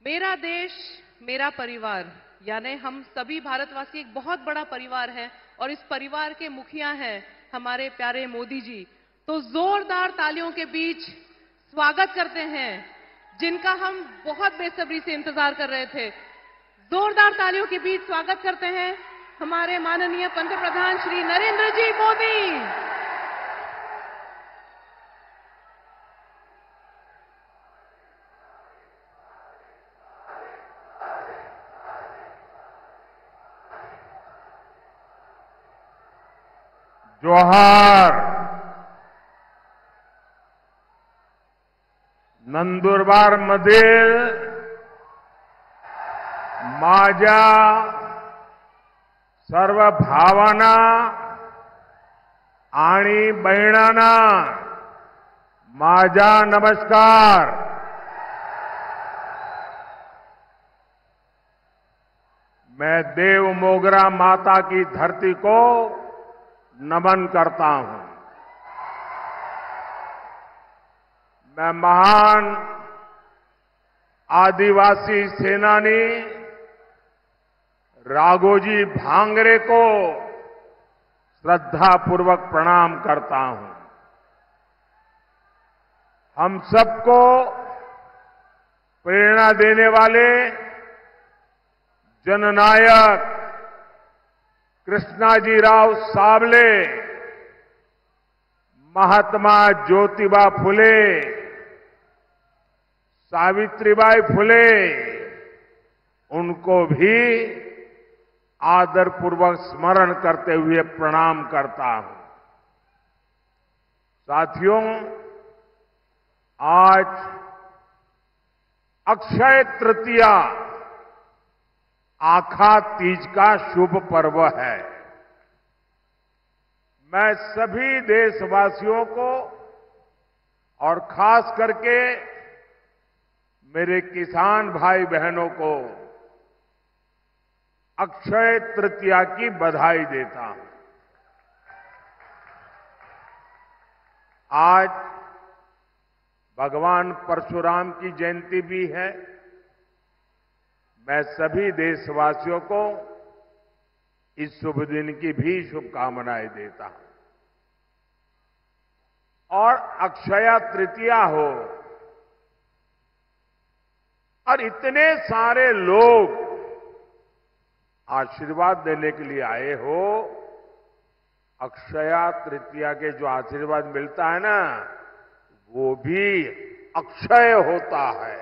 मेरा देश मेरा परिवार यानी हम सभी भारतवासी एक बहुत बड़ा परिवार है और इस परिवार के मुखिया हैं हमारे प्यारे मोदी जी। तो जोरदार तालियों के बीच स्वागत करते हैं जिनका हम बहुत बेसब्री से इंतजार कर रहे थे। जोरदार तालियों के बीच स्वागत करते हैं हमारे माननीय पंतप्रधान श्री नरेंद्र जी मोदी। जोहार। नंदुरबार मधील माझ्या सर्व भावांना आणि बहिणांना माझा नमस्कार। मैं देव मोगरा माता की धरती को नमन करता हूं। मैं महान आदिवासी सेनानी राघोजी भांगरे को श्रद्धापूर्वक प्रणाम करता हूं। हम सबको प्रेरणा देने वाले जननायक कृष्णाजीराव सावले, महात्मा ज्योतिबा फुले, सावित्रीबाई फुले, उनको भी आदरपूर्वक स्मरण करते हुए प्रणाम करता हूं। साथियों, आज अक्षय तृतीया आखा तीज का शुभ पर्व है। मैं सभी देशवासियों को और खास करके मेरे किसान भाई बहनों को अक्षय तृतीया की बधाई देता हूं। आज भगवान परशुराम की जयंती भी है। मैं सभी देशवासियों को इस शुभ दिन की भी शुभकामनाएं देता हूं। और अक्षय तृतीया हो और इतने सारे लोग आशीर्वाद देने के लिए आए हो। अक्षय तृतीया के जो आशीर्वाद मिलता है ना, वो भी अक्षय होता है।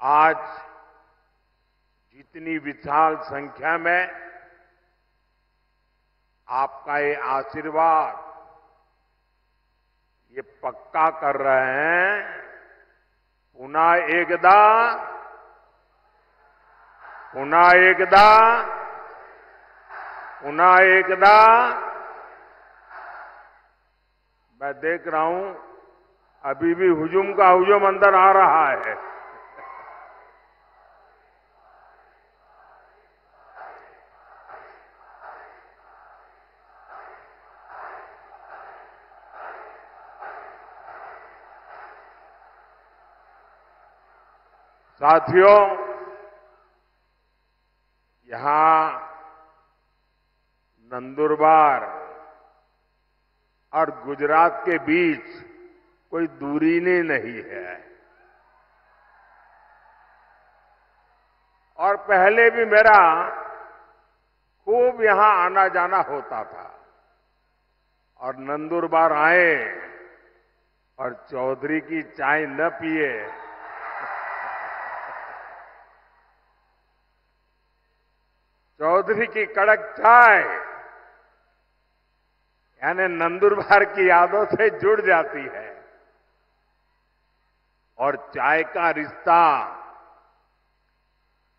आज जितनी विशाल संख्या में आपका ये आशीर्वाद ये पक्का कर रहे हैं, पुनः एकदा पुनः एकदा पुनः एकदा। मैं देख रहा हूं अभी भी हुजूम का हुजूम अंदर आ रहा है। साथियों, यहां नंदुरबार और गुजरात के बीच कोई दूरी नहीं है। और पहले भी मेरा खूब यहां आना जाना होता था। और नंदुरबार आए और चौधरी की चाय न पिए चौधरी की कड़क चाय यानी नंदुरबार की यादों से जुड़ जाती है। और चाय का रिश्ता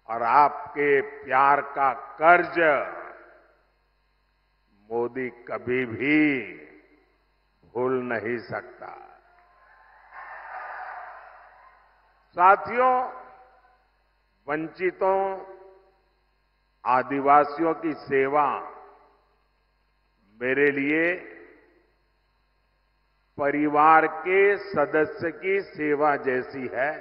और आपके प्यार का कर्ज मोदी कभी भी भूल नहीं सकता। साथियों, वंचितों आदिवासियों की सेवा मेरे लिए परिवार के सदस्य की सेवा जैसी है।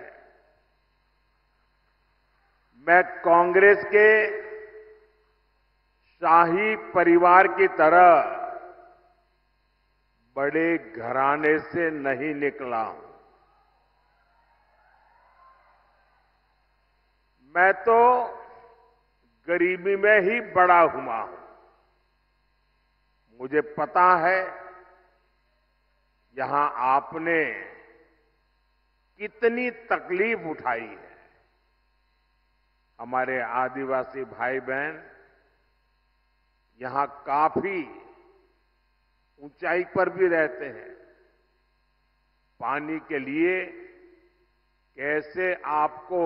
मैं कांग्रेस के शाही परिवार की तरह बड़े घराने से नहीं निकला हूं। मैं तो गरीबी में ही बड़ा हुआ हूं। मुझे पता है यहां आपने कितनी तकलीफ उठाई है। हमारे आदिवासी भाई बहन यहां काफी ऊंचाई पर भी रहते हैं। पानी के लिए कैसे आपको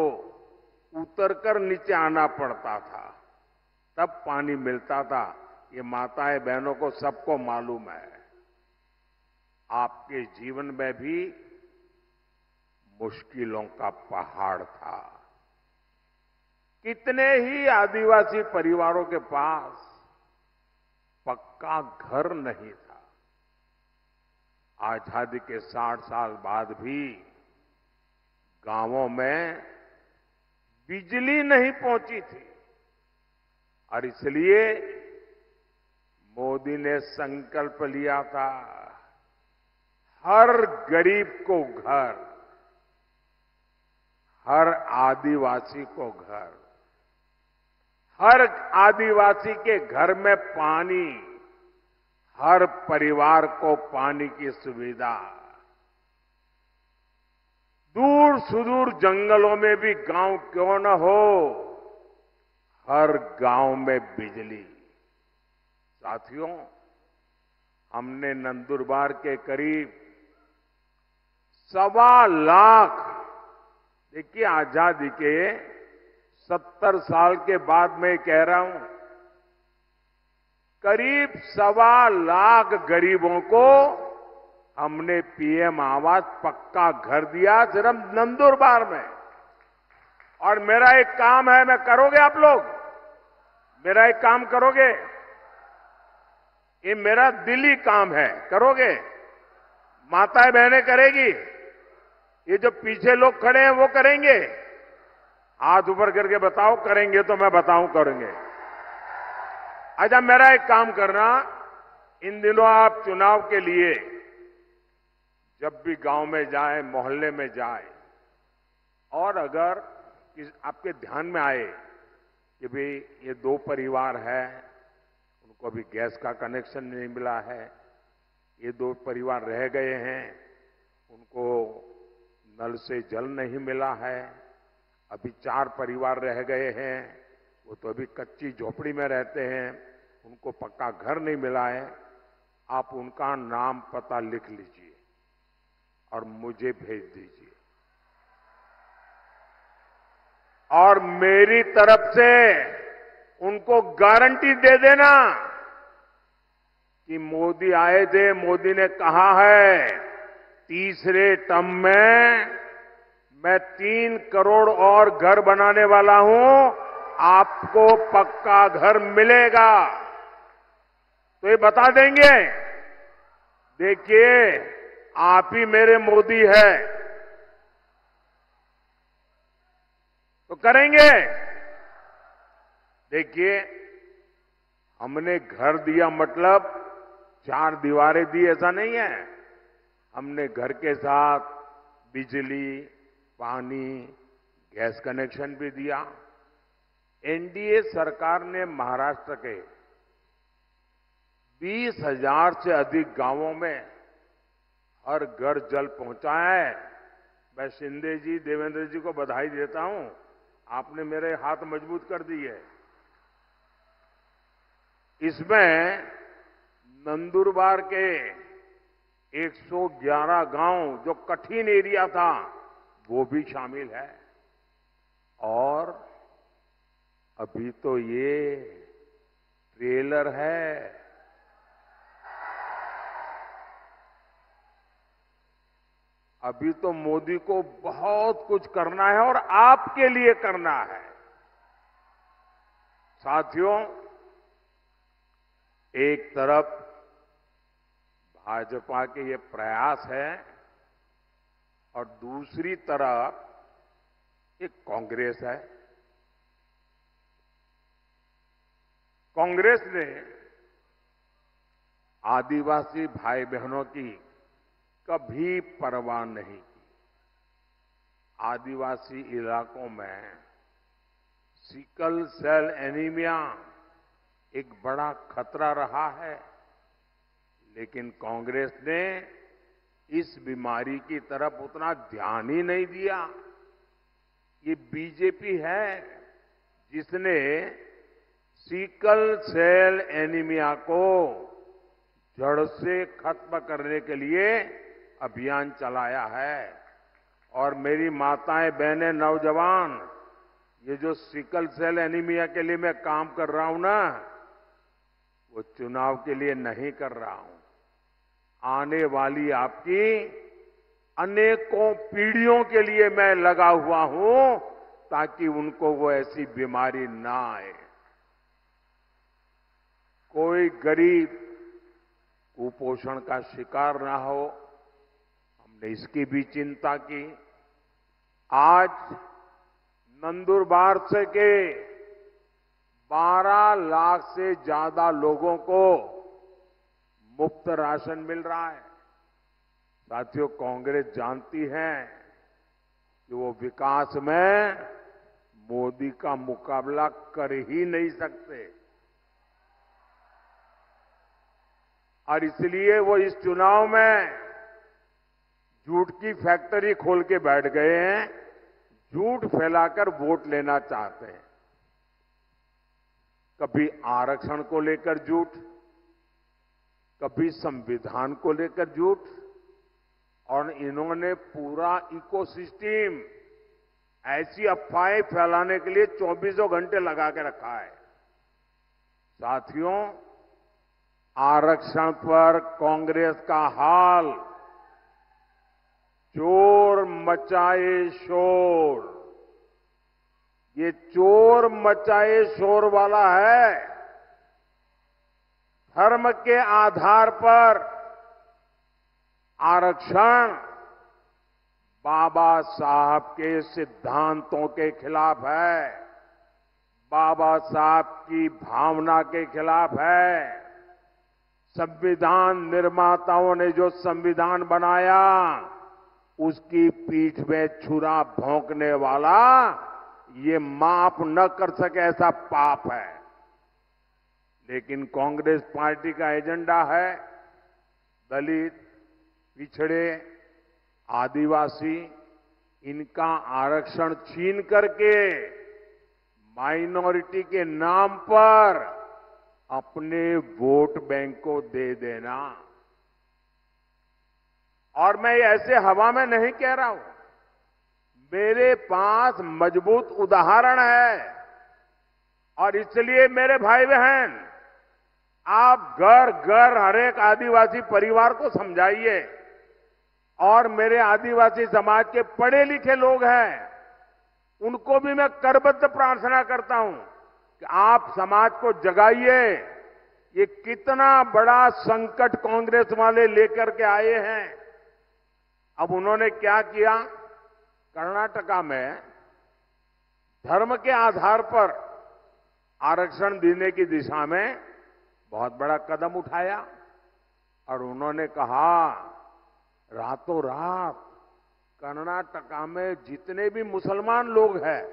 उतरकर नीचे आना पड़ता था, तब पानी मिलता था। ये माताएं बहनों को सबको मालूम है। आपके जीवन में भी मुश्किलों का पहाड़ था। कितने ही आदिवासी परिवारों के पास पक्का घर नहीं था। आजादी के 60 साल बाद भी गांवों में बिजली नहीं पहुंची थी और इसलिए मोदी ने संकल्प लिया था हर गरीब को घर, हर आदिवासी को घर, हर आदिवासी के घर में पानी, हर परिवार को पानी की सुविधा। दूर सुदूर जंगलों में भी गांव क्यों न हो, हर गांव में बिजली। साथियों, हमने नंदुरबार के करीब 1.25 लाख, देखिए आजादी के 70 साल के बाद मैं कह रहा हूं, करीब 1.25 लाख गरीबों को हमने पीएम आवास पक्का घर दिया सिर्फ नंदुरबार में। और मेरा एक काम है, मैं करोगे आप लोग? मेरा एक काम करोगे? ये मेरा दिली काम है, करोगे? माताएं बहनें करेगी? ये जो पीछे लोग खड़े हैं वो करेंगे? हाथ ऊपर करके बताओ, करेंगे तो मैं बताऊं करेंगे। अच्छा, मेरा एक काम करना, इन दिनों आप चुनाव के लिए जब भी गांव में जाए, मोहल्ले में जाए, और अगर आपके ध्यान में आए कि भाई ये 2 परिवार है, उनको अभी गैस का कनेक्शन नहीं मिला है, ये 2 परिवार रह गए हैं, उनको नल से जल नहीं मिला है, अभी 4 परिवार रह गए हैं, वो तो अभी कच्ची झोपड़ी में रहते हैं, उनको पक्का घर नहीं मिला है। आप उनका नाम पता लिख लीजिए और मुझे भेज दीजिए। और मेरी तरफ से उनको गारंटी दे देना कि मोदी आए थे, मोदी ने कहा है तीसरे टर्म में मैं 3 करोड़ और घर बनाने वाला हूं, आपको पक्का घर मिलेगा। तो ये बता देंगे, देखिए आप ही मेरे मोदी है, तो करेंगे। देखिए, हमने घर दिया मतलब 4 दीवारें दी ऐसा नहीं है। हमने घर के साथ बिजली, पानी, गैस कनेक्शन भी दिया। एनडीए सरकार ने महाराष्ट्र के 20,000 से अधिक गांवों में हर घर जल पहुंचाया है। मैं शिंदे जी, देवेंद्र जी को बधाई देता हूं, आपने मेरे हाथ मजबूत कर दिए। इसमें नंदुरबार के 111 गांव जो कठिन एरिया था वो भी शामिल है। और अभी तो ये ट्रेलर है। अभी तो मोदी को बहुत कुछ करना है और आपके लिए करना है। साथियों, एक तरफ भाजपा के ये प्रयास है और दूसरी तरफ एक कांग्रेस है। कांग्रेस ने आदिवासी भाई बहनों की कभी परवाह नहीं की। आदिवासी इलाकों में सिकल सेल एनीमिया एक बड़ा खतरा रहा है, लेकिन कांग्रेस ने इस बीमारी की तरफ उतना ध्यान ही नहीं दिया। ये बीजेपी है जिसने सिकल सेल एनीमिया को जड़ से खत्म करने के लिए अभियान चलाया है। और मेरी माताएं, बहनें, नौजवान, ये जो सिकल सेल एनीमिया के लिए मैं काम कर रहा हूं ना, वो चुनाव के लिए नहीं कर रहा हूं। आने वाली आपकी अनेकों पीढ़ियों के लिए मैं लगा हुआ हूं, ताकि उनको वो ऐसी बीमारी ना आए। कोई गरीब कुपोषण का शिकार ना हो, हमने इसकी भी चिंता की। आज नंदुरबार से के 12 लाख से ज्यादा लोगों को मुफ्त राशन मिल रहा है। साथियों, कांग्रेस जानती है कि वो विकास में मोदी का मुकाबला कर ही नहीं सकते, और इसलिए वो इस चुनाव में झूठ की फैक्ट्री खोल के बैठ गए हैं। झूठ फैलाकर वोट लेना चाहते हैं। कभी आरक्षण को लेकर झूठ, कभी संविधान को लेकर झूठ, और इन्होंने पूरा इकोसिस्टम ऐसी अफवाहें फैलाने के लिए 24 घंटे लगा के रखा है। साथियों, आरक्षण पर कांग्रेस का हाल चोर मचाए शोर, ये चोर मचाए शोर वाला है। धर्म के आधार पर आरक्षण बाबा साहब के सिद्धांतों के खिलाफ है, बाबा साहब की भावना के खिलाफ है। संविधान निर्माताओं ने जो संविधान बनाया, उसकी पीठ में छुरा भोंकने वाला ये माफ न कर सके ऐसा पाप है। लेकिन कांग्रेस पार्टी का एजेंडा है दलित, पिछड़े, आदिवासी, इनका आरक्षण छीन करके माइनॉरिटी के नाम पर अपने वोट बैंक को दे देना। और मैं ऐसे हवा में नहीं कह रहा हूं, मेरे पास मजबूत उदाहरण है। और इसलिए मेरे भाई बहन, आप घर घर हर एक आदिवासी परिवार को समझाइए। और मेरे आदिवासी समाज के पढ़े लिखे लोग हैं, उनको भी मैं करबद्ध प्रार्थना करता हूं कि आप समाज को जगाइए। ये कितना बड़ा संकट कांग्रेस वाले लेकर के आए हैं। अब उन्होंने क्या किया, कर्नाटका में धर्म के आधार पर आरक्षण देने की दिशा में बहुत बड़ा कदम उठाया। और उन्होंने कहा, रातों रात कर्नाटका में जितने भी मुसलमान लोग हैं,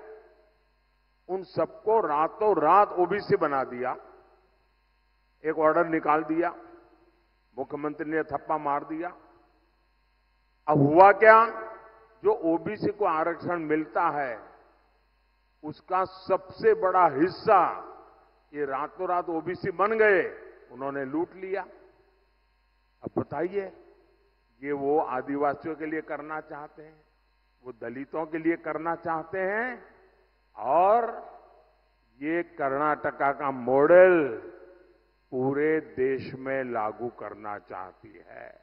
उन सबको रातों रात ओबीसी बना दिया। एक ऑर्डर निकाल दिया, मुख्यमंत्री ने थप्पा मार दिया। अब हुआ क्या, जो ओबीसी को आरक्षण मिलता है, उसका सबसे बड़ा हिस्सा ये रातों रात ओबीसी बन गए, उन्होंने लूट लिया। अब बताइए, ये वो आदिवासियों के लिए करना चाहते हैं, वो दलितों के लिए करना चाहते हैं, और ये कर्नाटका का मॉडल पूरे देश में लागू करना चाहती है।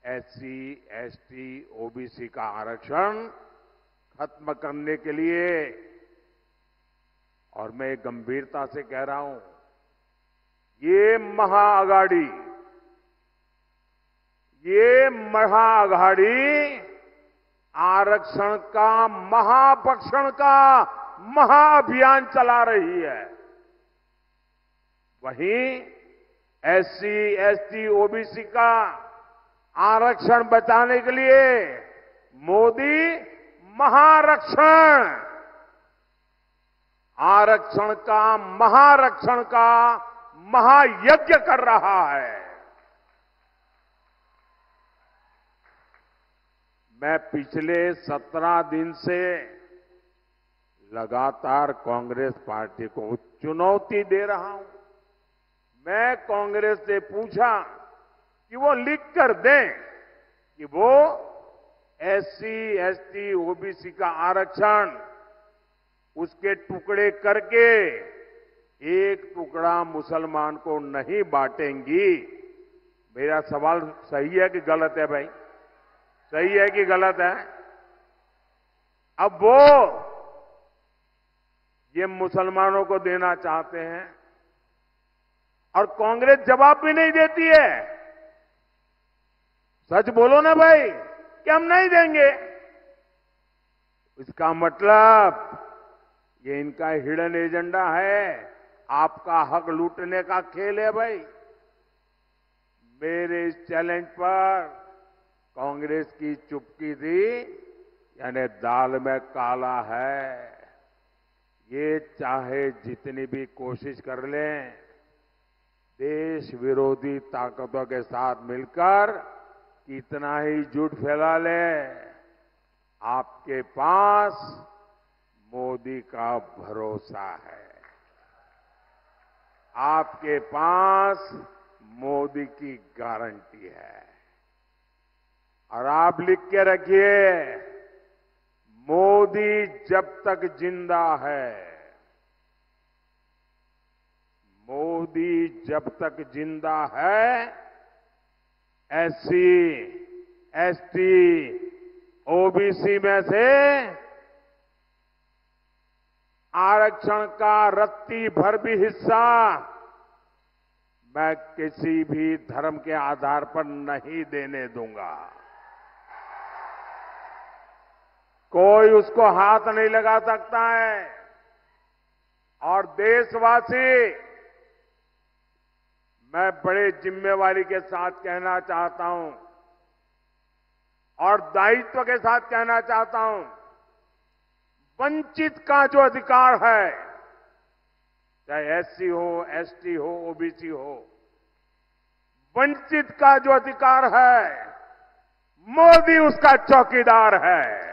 एससी, एसटी, ओबीसी का आरक्षण खत्म करने के लिए। और मैं गंभीरता से कह रहा हूं, ये महाअगाड़ी ये महाअघाड़ी आरक्षण का महापक्षण का महाअभियान चला रही है। वहीं एससी, एसटी, ओबीसी का आरक्षण बचाने के लिए मोदी महारक्षण, आरक्षण का महारक्षण का महायज्ञ कर रहा है। मैं पिछले 17 दिन से लगातार कांग्रेस पार्टी को चुनौती दे रहा हूं। मैं कांग्रेस से पूछा कि वो लिख कर दें कि वो एससी, एसटी, ओबीसी का आरक्षण उसके टुकड़े करके एक टुकड़ा मुसलमान को नहीं बांटेंगी। मेरा सवाल सही है कि गलत है भाई? सही है कि गलत है? अब वो ये मुसलमानों को देना चाहते हैं और कांग्रेस जवाब भी नहीं देती है। सच बोलो ना भाई कि हम नहीं देंगे। इसका मतलब ये इनका हिडन एजेंडा है, आपका हक लूटने का खेल है भाई। मेरे इस चैलेंज पर कांग्रेस की चुप्पी थी, यानी दाल में काला है। ये चाहे जितनी भी कोशिश कर लें, देश विरोधी ताकतों के साथ मिलकर कितना ही झूठ फैला ले, आपके पास मोदी का भरोसा है, आपके पास मोदी की गारंटी है। और आप लिख के रखिए, मोदी जब तक जिंदा है, मोदी जब तक जिंदा है, एससी, एसटी, ओबीसी में से आरक्षण का रत्ती भर भी हिस्सा मैं किसी भी धर्म के आधार पर नहीं देने दूंगा। कोई उसको हाथ नहीं लगा सकता है। और देशवासी, मैं बड़े जिम्मेवारी के साथ कहना चाहता हूं और दायित्व के साथ कहना चाहता हूं, वंचित का जो अधिकार है, चाहे एससी हो, एसटी हो, ओबीसी हो, वंचित का जो अधिकार है, मोदी उसका चौकीदार है।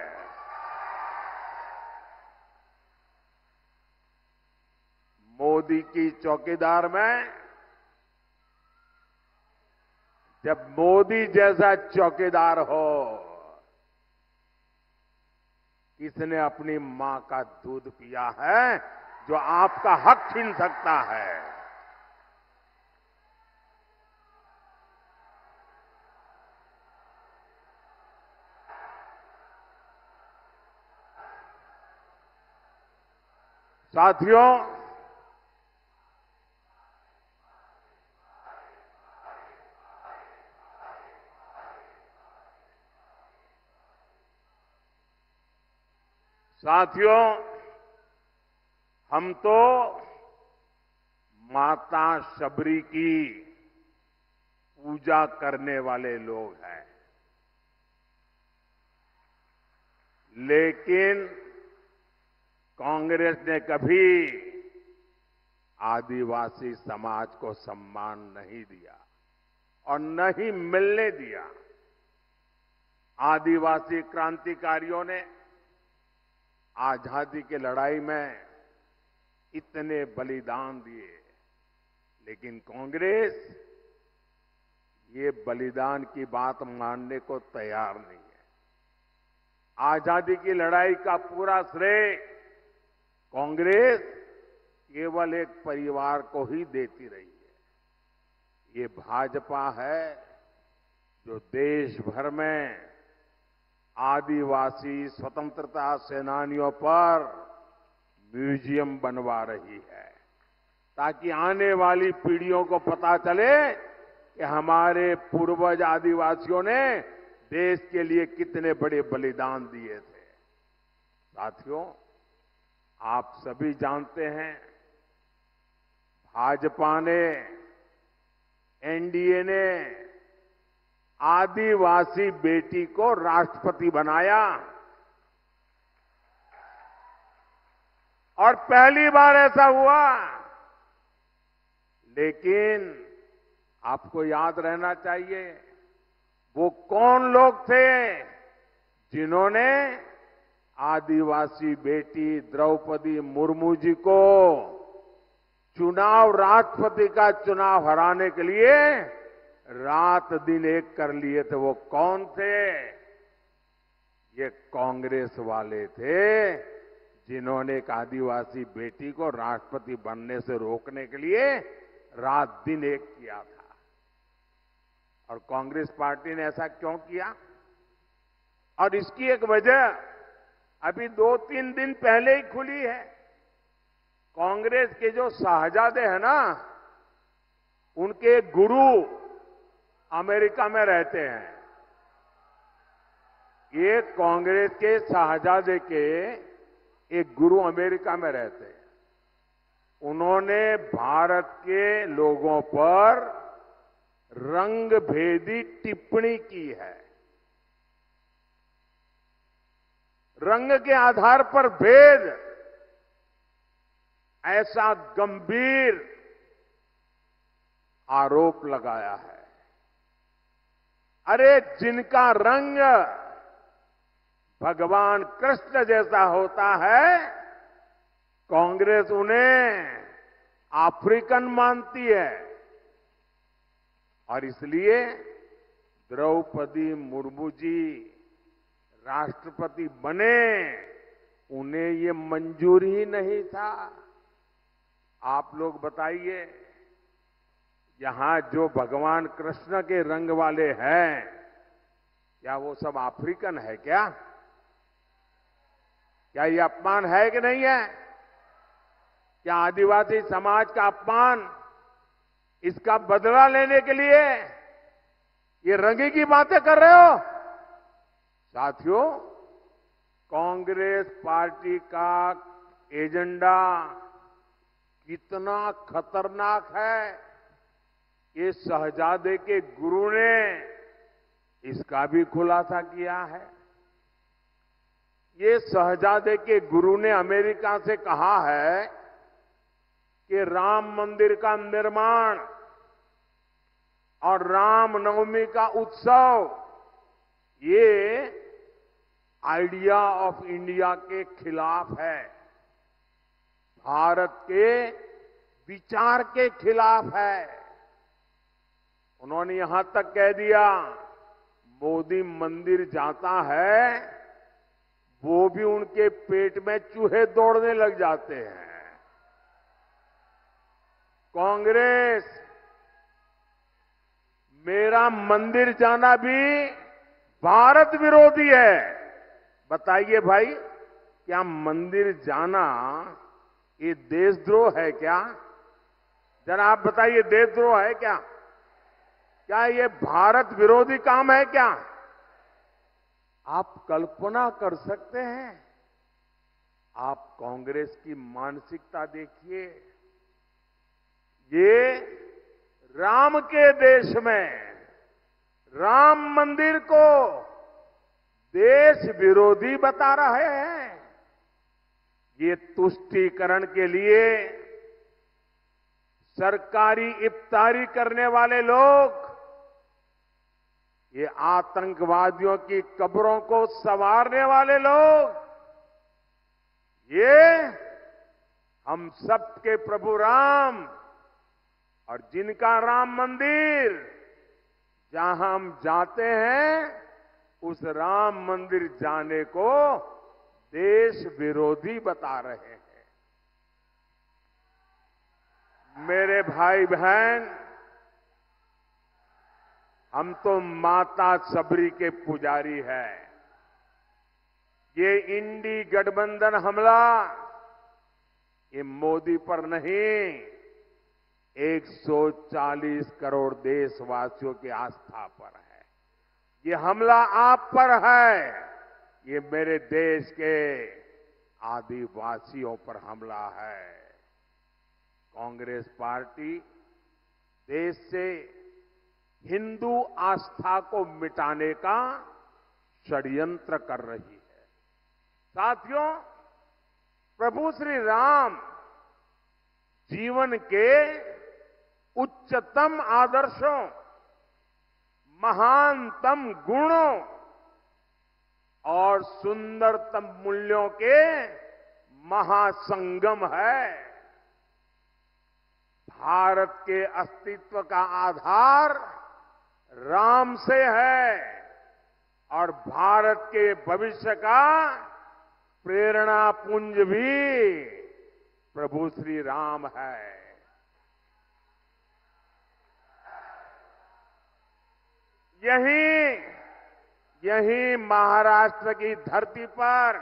मोदी की चौकीदार में जब मोदी जैसा चौकीदार हो, किसने अपनी मां का दूध पिया है जो आपका हक छीन सकता है? साथियों, साथियों, हम तो माता शबरी की पूजा करने वाले लोग हैं, लेकिन कांग्रेस ने कभी आदिवासी समाज को सम्मान नहीं दिया और न ही मिलने दिया। आदिवासी क्रांतिकारियों ने आजादी की लड़ाई में इतने बलिदान दिए, लेकिन कांग्रेस ये बलिदान की बात मानने को तैयार नहीं है। आजादी की लड़ाई का पूरा श्रेय कांग्रेस केवल एक परिवार को ही देती रही है। ये भाजपा है जो देश भर में आदिवासी स्वतंत्रता सेनानियों पर म्यूजियम बनवा रही है, ताकि आने वाली पीढ़ियों को पता चले कि हमारे पूर्वज आदिवासियों ने देश के लिए कितने बड़े बलिदान दिए थे। साथियों, आप सभी जानते हैं, भाजपा ने, एनडीए ने आदिवासी बेटी को राष्ट्रपति बनाया और पहली बार ऐसा हुआ। लेकिन आपको याद रहना चाहिए, वो कौन लोग थे जिन्होंने आदिवासी बेटी द्रौपदी मुर्मू जी को चुनाव, राष्ट्रपति का चुनाव हराने के लिए रात दिन एक कर लिए थे। वो कौन थे? ये कांग्रेस वाले थे, जिन्होंने एक आदिवासी बेटी को राष्ट्रपति बनने से रोकने के लिए रात दिन एक किया था। और कांग्रेस पार्टी ने ऐसा क्यों किया? और इसकी एक वजह अभी 2-3 दिन पहले ही खुली है। कांग्रेस के जो शाहजादे हैं ना, उनके गुरु अमेरिका में रहते हैं। ये कांग्रेस के शाहजादे के एक गुरु अमेरिका में रहते हैं। उन्होंने भारत के लोगों पर रंगभेदी टिप्पणी की है। रंग के आधार पर भेद, ऐसा गंभीर आरोप लगाया है। अरे, जिनका रंग भगवान कृष्ण जैसा होता है, कांग्रेस उन्हें अफ्रीकन मानती है। और इसलिए द्रौपदी मुर्मू जी राष्ट्रपति बने, उन्हें ये मंजूर ही नहीं था। आप लोग बताइए, यहां जो भगवान कृष्ण के रंग वाले हैं, क्या वो सब अफ्रीकन है क्या? क्या ये अपमान है कि नहीं है? क्या आदिवासी समाज का अपमान, इसका बदला लेने के लिए ये रंगी की बातें कर रहे हो? साथियों, कांग्रेस पार्टी का एजेंडा कितना खतरनाक है, ये शहजादे के गुरु ने इसका भी खुलासा किया है। ये शहजादे के गुरु ने अमेरिका से कहा है कि राम मंदिर का निर्माण और रामनवमी का उत्सव, ये आइडिया ऑफ इंडिया के खिलाफ है, भारत के विचार के खिलाफ है। उन्होंने यहां तक कह दिया, मोदी मंदिर जाता है, वो भी उनके पेट में चूहे दौड़ने लग जाते हैं। कांग्रेस, मेरा मंदिर जाना भी भारत विरोधी है। बताइए भाई, क्या मंदिर जाना ये देशद्रोह है क्या? जरा आप बताइए, देशद्रोह है क्या? क्या ये भारत विरोधी काम है क्या? आप कल्पना कर सकते हैं? आप कांग्रेस की मानसिकता देखिए। ये राम के देश में राम मंदिर को देश विरोधी बता रहे हैं। ये तुष्टीकरण के लिए सरकारी इफ्तारी करने वाले लोग, ये आतंकवादियों की कब्रों को संवारने वाले लोग, ये हम सबके प्रभु राम और जिनका राम मंदिर, जहां हम जाते हैं, उस राम मंदिर जाने को देश विरोधी बता रहे हैं। मेरे भाई बहन, हम तो माता सबरी के पुजारी हैं। ये इंडी गठबंधन हमला, ये मोदी पर नहीं, 140 करोड़ देशवासियों की आस्था पर है। ये हमला आप पर है, ये मेरे देश के आदिवासियों पर हमला है। कांग्रेस पार्टी देश से हिंदू आस्था को मिटाने का षड्यंत्र कर रही है। साथियों, प्रभु श्री राम जीवन के उच्चतम आदर्शों, महानतम गुणों और सुंदरतम मूल्यों के महासंगम है। भारत के अस्तित्व का आधार राम से है और भारत के भविष्य का प्रेरणा पुंज भी प्रभु श्री राम है। यही महाराष्ट्र की धरती पर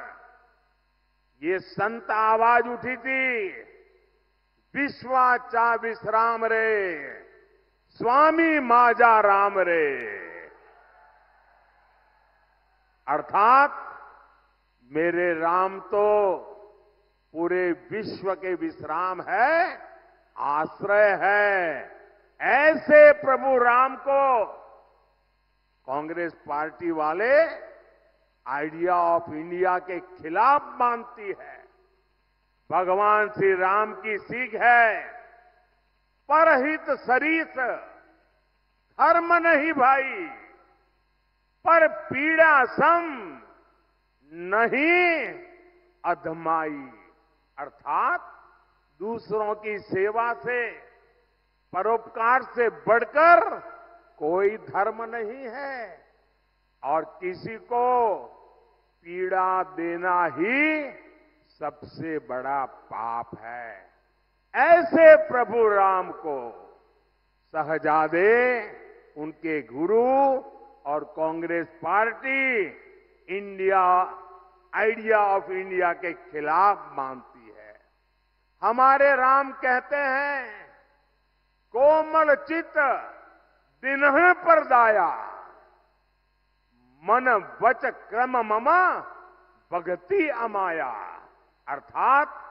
ये संत आवाज उठी थी, विश्वाचा विश्राम रे, स्वामी माजा राम रे। अर्थात मेरे राम तो पूरे विश्व के विश्राम है, आश्रय है। ऐसे प्रभु राम को कांग्रेस पार्टी वाले आइडिया ऑफ इंडिया के खिलाफ मानती है। भगवान श्री राम की सीख है, परहित सरीस, धर्म नहीं भाई, पर पीड़ा सम नहीं अधमाई। अर्थात दूसरों की सेवा से, परोपकार से बढ़कर कोई धर्म नहीं है और किसी को पीड़ा देना ही सबसे बड़ा पाप है। ऐसे प्रभु राम को शहजादे, उनके गुरु और Congress party India idea of India के खिलाफ मानती है। हमारे राम कहते हैं, कोमल चित दिनह पर दाया, मन वच क्रम ममा भगति अमाया। अर्थात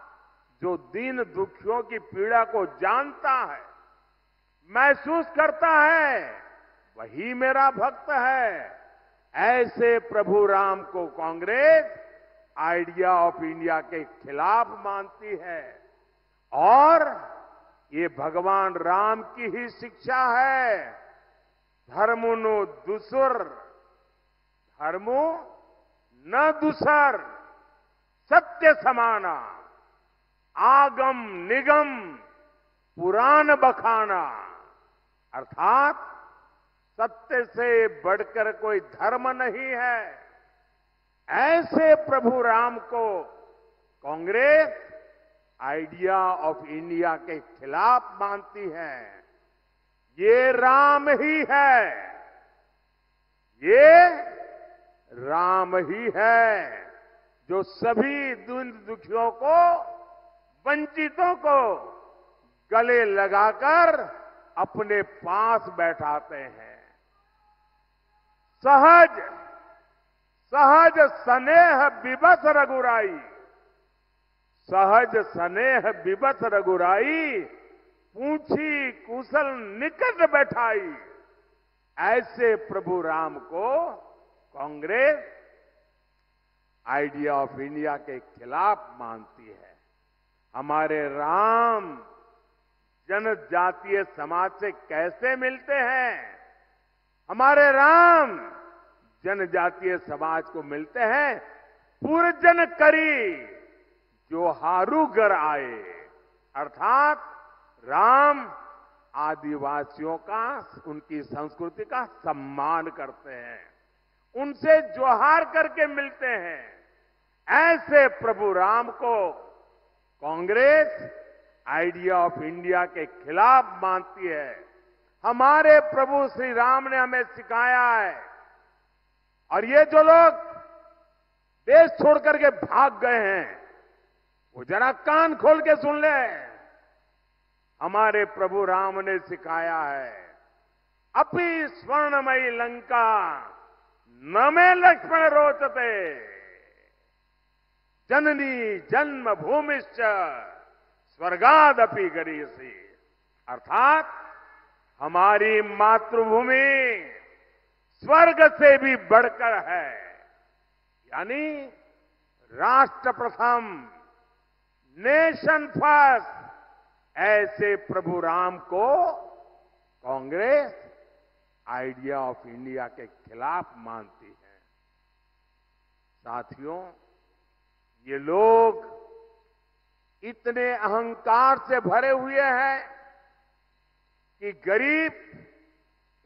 जो दीन दुखियों की पीड़ा को जानता है, महसूस करता है, वही मेरा भक्त है। ऐसे प्रभु राम को कांग्रेस आइडिया ऑफ इंडिया के खिलाफ मानती है और ये भगवान राम की ही शिक्षा है। धर्मुनु दुसुर, धर्मो न दुसर, सत्य समाना, आगम निगम पुराण बखाना। अर्थात सत्य से बढ़कर कोई धर्म नहीं है। ऐसे प्रभु राम को कांग्रेस आइडिया ऑफ इंडिया के खिलाफ मानती है। ये राम ही है, ये राम ही है जो सभी दीन दुखियों को, वंचितों को गले लगाकर अपने पास बैठाते हैं। सहज सहज स्नेह विवश रघुराई, सहज स्नेह विवश रघुराई, पूछी कुशल निकट बैठाई। ऐसे प्रभु राम को कांग्रेस आइडिया ऑफ इंडिया के खिलाफ मानती है। हमारे राम जनजातीय समाज से कैसे मिलते हैं? हमारे राम जनजातीय समाज को मिलते हैं, पुरजन करी जो हारू घर आए। अर्थात राम आदिवासियों का, उनकी संस्कृति का सम्मान करते हैं, उनसे जोहार करके मिलते हैं। ऐसे प्रभु राम को कांग्रेस आइडिया ऑफ इंडिया के खिलाफ मानती है। हमारे प्रभु श्री राम ने हमें सिखाया है, और ये जो लोग देश छोड़ करके भाग गए हैं, वो जरा कान खोल के सुन ले। हमारे प्रभु राम ने सिखाया है, अपि स्वर्णमयी लंका न में लक्ष्मण रोचते, जननी जन्म भूमिश्च स्वर्गादपि गरीयसी। अर्थात हमारी मातृभूमि स्वर्ग से भी बढ़कर है, यानी राष्ट्र प्रथम, नेशन फर्स्ट, ऐसे प्रभु राम को कांग्रेस आइडिया ऑफ इंडिया के खिलाफ मानती है। साथियों, ये लोग इतने अहंकार से भरे हुए हैं कि गरीब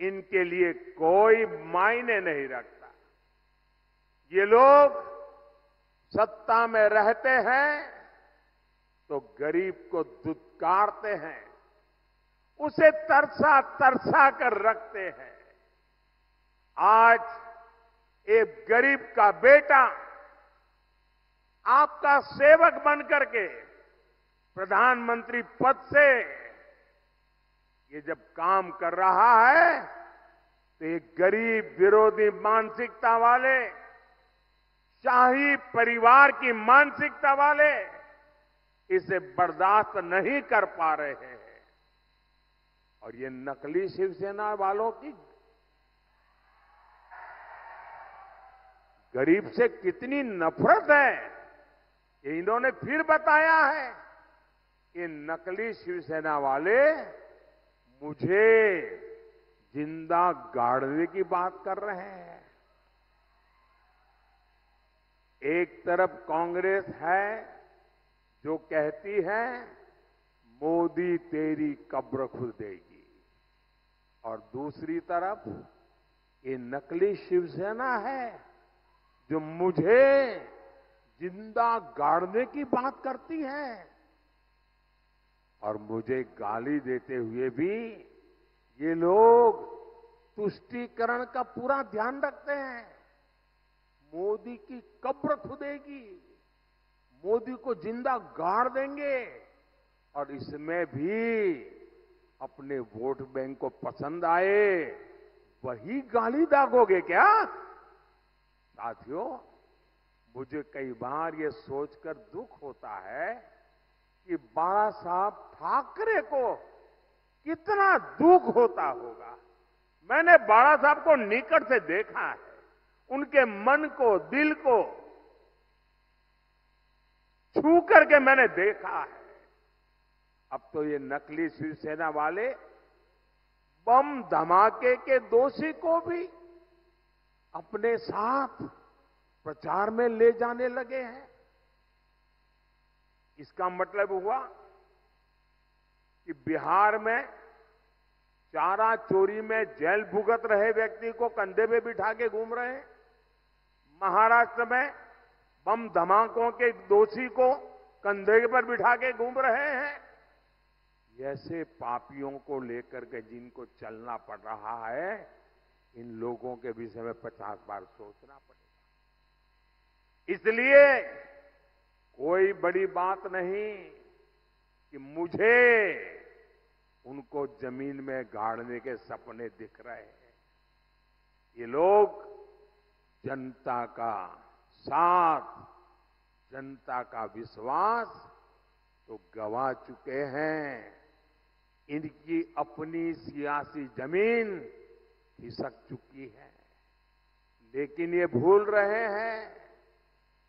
इनके लिए कोई मायने नहीं रखता। ये लोग सत्ता में रहते हैं तो गरीब को दुत्कारते हैं, उसे तरसा तरसा कर रखते हैं। आज एक गरीब का बेटा आपका सेवक बनकर के प्रधानमंत्री पद से ये जब काम कर रहा है तो एक गरीब विरोधी मानसिकता वाले, शाही परिवार की मानसिकता वाले इसे बर्दाश्त नहीं कर पा रहे हैं। और ये नकली शिवसेना वालों की गरीब से कितनी नफरत है, ये इन्होंने फिर बताया है। ये नकली शिवसेना वाले मुझे जिंदा गाड़ने की बात कर रहे हैं। एक तरफ कांग्रेस है जो कहती है मोदी तेरी कब्र खुद देगी, और दूसरी तरफ ये नकली शिवसेना है जो मुझे जिंदा गाड़ने की बात करती है, और मुझे गाली देते हुए भी ये लोग तुष्टीकरण का पूरा ध्यान रखते हैं। मोदी की कब्र खुदेगी, मोदी को जिंदा गाड़ देंगे, और इसमें भी अपने वोट बैंक को पसंद आए वही गाली दागोगे क्या? साथियों, मुझे कई बार ये सोचकर दुख होता है कि बाला साहब ठाकरे को कितना दुख होता होगा। मैंने बाला साहब को निकट से देखा है, उनके मन को, दिल को छू करके मैंने देखा है। अब तो ये नकली शिवसेना वाले बम धमाके के दोषी को भी अपने साथ प्रचार में ले जाने लगे हैं। इसका मतलब हुआ कि बिहार में चारा चोरी में जेल भुगत रहे व्यक्ति को कंधे पे बिठा के घूम रहे हैं, महाराष्ट्र में बम धमाकों के दोषी को कंधे पर बिठा के घूम रहे हैं। ऐसे पापियों को लेकर के जिनको चलना पड़ रहा है, इन लोगों के विषय में 50 बार सोचना पड़ेगा। इसलिए कोई बड़ी बात नहीं कि मुझे उनको जमीन में गाड़ने के सपने दिख रहे हैं। ये लोग जनता का साथ, जनता का विश्वास तो गंवा चुके हैं। इनकी अपनी सियासी जमीन खिसक चुकी है, लेकिन ये भूल रहे हैं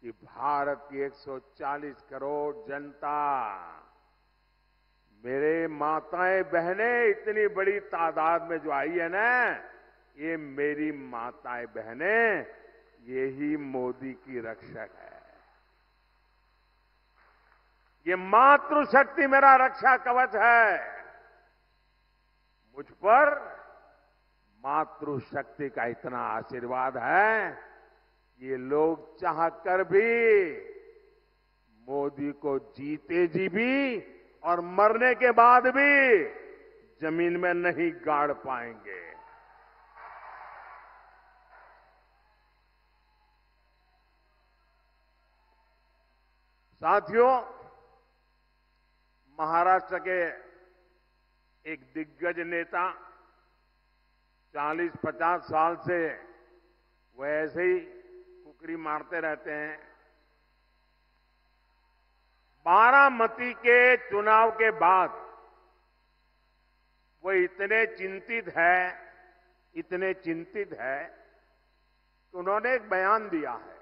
कि भारत की 140 करोड़ जनता, मेरे माताएं बहनें इतनी बड़ी तादाद में जो आई है ना, ये मेरी माताएं बहनें, यही मोदी की रक्षक है। ये मातृशक्ति मेरा रक्षा कवच है। मुझ पर मातृशक्ति का इतना आशीर्वाद है, ये लोग चाहकर भी मोदी को जीते जी भी और मरने के बाद भी जमीन में नहीं गाड़ पाएंगे। साथियों, महाराष्ट्र के एक दिग्गज नेता 40-50 साल से वो ऐसे ही कुकरी मारते रहते हैं। बारामती के चुनाव के बाद वो इतने चिंतित है कि उन्होंने एक बयान दिया है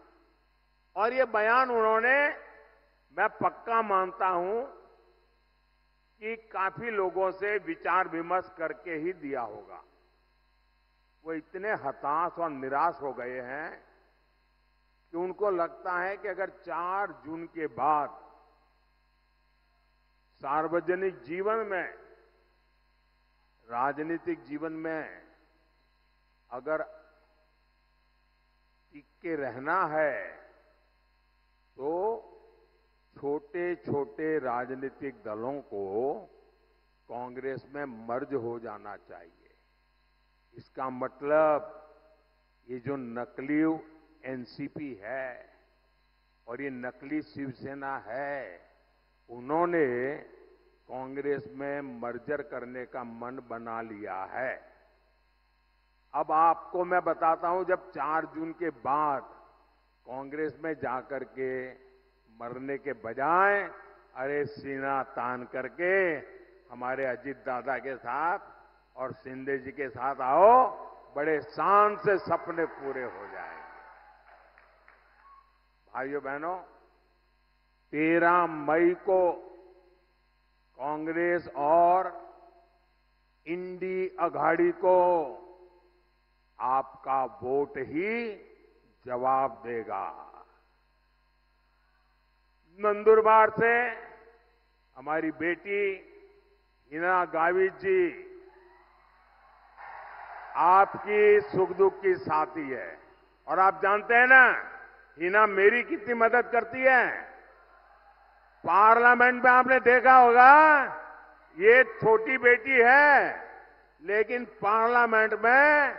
और ये बयान उन्होंने, मैं पक्का मानता हूं कि काफी लोगों से विचार विमर्श करके ही दिया होगा। वो इतने हताश और निराश हो गए हैं कि उनको लगता है कि अगर 4 जून के बाद सार्वजनिक जीवन में, राजनीतिक जीवन में अगर टिक के रहना है तो छोटे छोटे राजनीतिक दलों को कांग्रेस में मर्ज हो जाना चाहिए। इसका मतलब ये जो नकली एनसीपी है और ये नकली शिवसेना है, उन्होंने कांग्रेस में मर्जर करने का मन बना लिया है। अब आपको मैं बताता हूं, जब 4 जून के बाद कांग्रेस में जाकर के मरने के बजाय अरे सीना तान करके हमारे अजीत दादा के साथ और शिंदे जी के साथ आओ, बड़े शान से सपने पूरे हो जाएंगे। भाइयों बहनों, 13 मई को कांग्रेस और इंडी अघाड़ी को आपका वोट ही जवाब देगा। नंदुरबार से हमारी बेटी हिना गावित जी आपकी सुख दुख की साथी है और आप जानते हैं ना, हिना मेरी कितनी मदद करती है। पार्लियामेंट में आपने देखा होगा, ये छोटी बेटी है लेकिन पार्लियामेंट में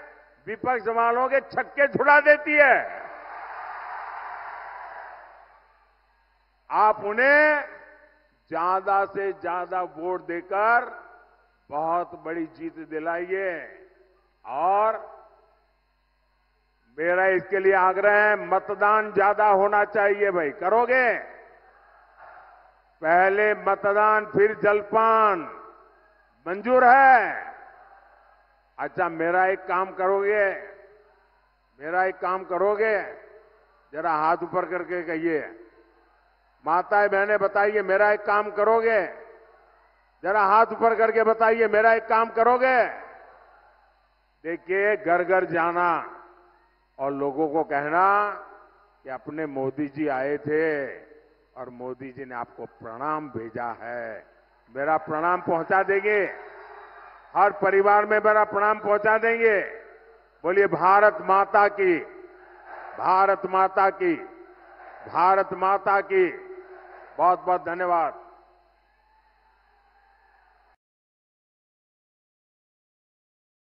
विपक्ष वालों के छक्के छुड़ा देती है। आप उन्हें ज्यादा से ज्यादा वोट देकर बहुत बड़ी जीत दिलाइए। और मेरा इसके लिए आग्रह है, मतदान ज्यादा होना चाहिए। भाई करोगे? पहले मतदान फिर जलपान, मंजूर है? अच्छा, मेरा एक काम करोगे? जरा हाथ ऊपर करके कहिए। माताएं बहनें बताइए, मेरा एक काम करोगे? जरा हाथ ऊपर करके बताइए, मेरा एक काम करोगे? देखिए, घर घर जाना और लोगों को कहना कि अपने मोदी जी आए थे और मोदी जी ने आपको प्रणाम भेजा है। मेरा प्रणाम पहुंचा देंगे? हर परिवार में मेरा प्रणाम पहुंचा देंगे? बोलिए भारत माता की, भारत माता की, भारत माता की। बहुत बहुत धन्यवाद।